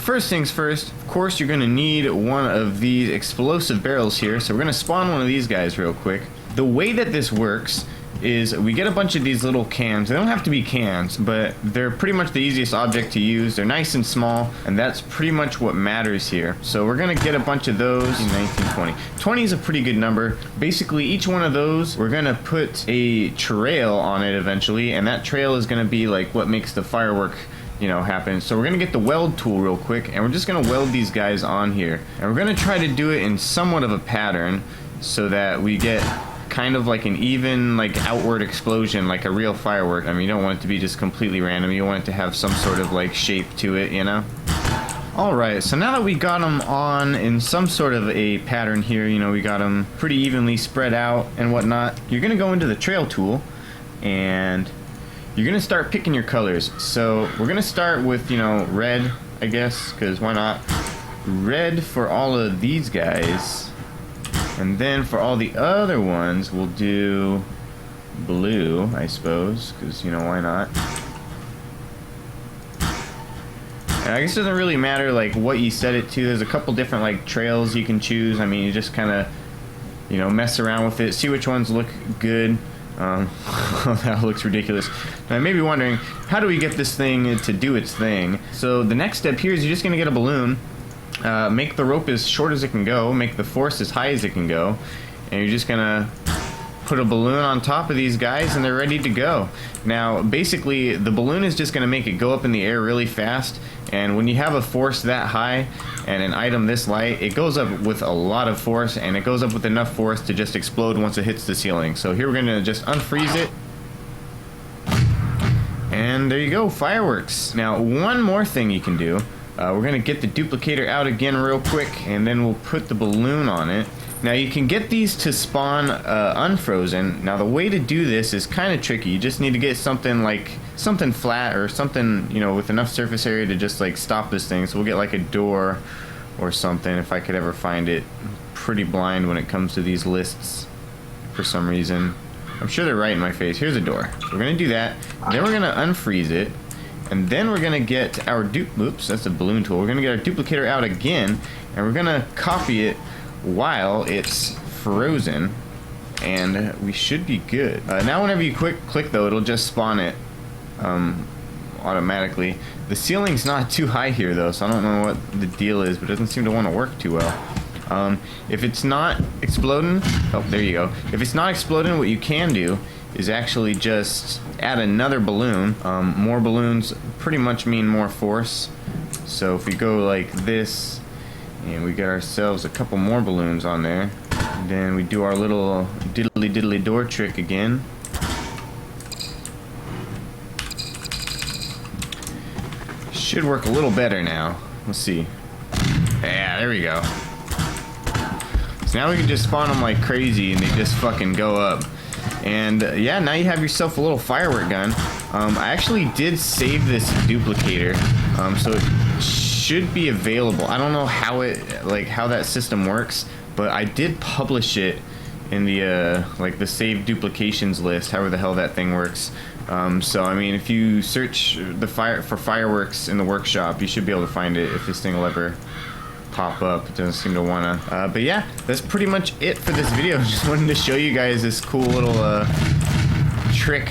first things first, of course, you're gonna need one of these explosive barrels here. So we're gonna spawn one of these guys real quick. The way that this works is we get a bunch of these little cans. They don't have to be cans, but they're pretty much the easiest object to use. They're nice and small, and that's pretty much what matters here. So we're gonna get a bunch of those in 1920. 20 is a pretty good number. Basically, each one of those, we're gonna put a trail on it eventually, and that trail is gonna be like what makes the firework, you know, happen. So we're gonna get the weld tool real quick, and we're just gonna weld these guys on here. And we're gonna try to do it in somewhat of a pattern so that we get kind of like an even, like, outward explosion, like a real firework. I mean, you don't want it to be just completely random. You want it to have some sort of like shape to it, you know? Alright, so now that we got them on in some sort of a pattern here, you know, we got them pretty evenly spread out and whatnot, you're gonna go into the trail tool and you're gonna start picking your colors. So we're gonna start with, you know, red, I guess, because why not? Red for all of these guys. And then for all the other ones, we'll do blue, I suppose, because, you know, why not? And I guess it doesn't really matter, like, what you set it to. There's a couple different, like, trails you can choose. I mean, you just kind of, you know, mess around with it, see which ones look good. That looks ridiculous. Now, I may be wondering, how do we get this thing to do its thing? So the next step here is you're just going to get a balloon. Make the rope as short as it can go, make the force as high as it can go, and you're just gonna put a balloon on top of these guys and they're ready to go. Now, basically, the balloon is just gonna make it go up in the air really fast, and when you have a force that high and an item this light, it goes up with a lot of force, and it goes up with enough force to just explode once it hits the ceiling. So here we're gonna just unfreeze it. And there you go, fireworks. Now, one more thing you can do. We're going to get the duplicator out again real quick, and then we'll put the balloon on it. Now, you can get these to spawn unfrozen. Now, the way to do this is kind of tricky. You just need to get something like, something flat or something, you know, with enough surface area to just, like, stop this thing. So we'll get, like, a door or something if I could ever find it. I'm pretty blind when it comes to these lists for some reason. I'm sure they're right in my face. Here's a door. We're going to do that. Then we're going to unfreeze it. And then we're going to get our oops, that's a balloon tool. We're going to get our duplicator out again, and we're going to copy it while it's frozen, and we should be good. Now whenever you click though, it'll just spawn it automatically. The ceiling's not too high here though, so I don't know what the deal is, but it doesn't seem to want to work too well. If it's not exploding, oh, there you go. If it's not exploding, what you can do is actually just add another balloon. More balloons pretty much mean more force. So if we go like this, and we get ourselves a couple more balloons on there, then we do our little diddly diddly door trick again. Should work a little better now. Let's see. Yeah, there we go. So now we can just spawn them like crazy, and they just fucking go up. And yeah, now you have yourself a little firework gun. I actually did save this duplicator, so it should be available. I don't know how how that system works, but I did publish it in the like the save duplications list, however the hell that thing works. So I mean, if you search for fireworks in the workshop, you should be able to find it if this thing will ever pop up. It doesn't seem to wanna, but yeah, that's pretty much it for this video. Just wanted to show you guys this cool little trick